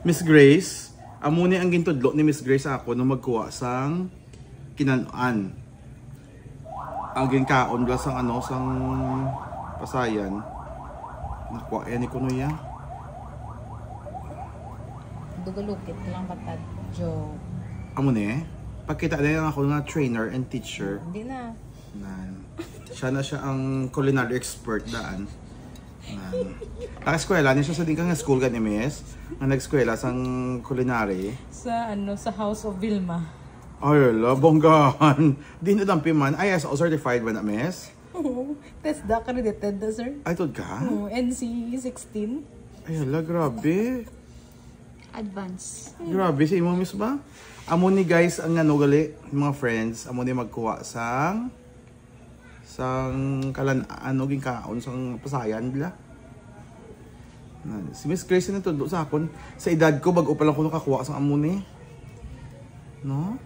Miss Grace, amo ni ang gintudlo ni Miss Grace ako nung magkuha sang kinanuan. Ang ginkaon bla sang ano sang pasayan. Nakuha yan ni Kunuya. Dugulukit lang batad, Joe. Amo ni, pagkita na lang ako nga trainer and teacher. Hindi na. Siya na siya ang culinary expert daan. Naka-eskwela niya siya sa din kang school ka ni Miss. Ang nag-eskwela sang culinary. Sa ano, sa House of Vilma. Ay, bonggahan. Di na dampi man. Ay, ISO certified ba na, Miss? Test da accredited da, sir. Ay, tod ka? NC 16. Ay, grabe. Advance. Grabe si imo, Miss ba? Amo ni guys, ang ano gali, mga friends, amo ni magkuha sang ano ging kaon sang pasayan bila. Si Miss Grace na tudlo sa akon. Sa edad ko bago pa lang ko nakakuha sang amo ni. No?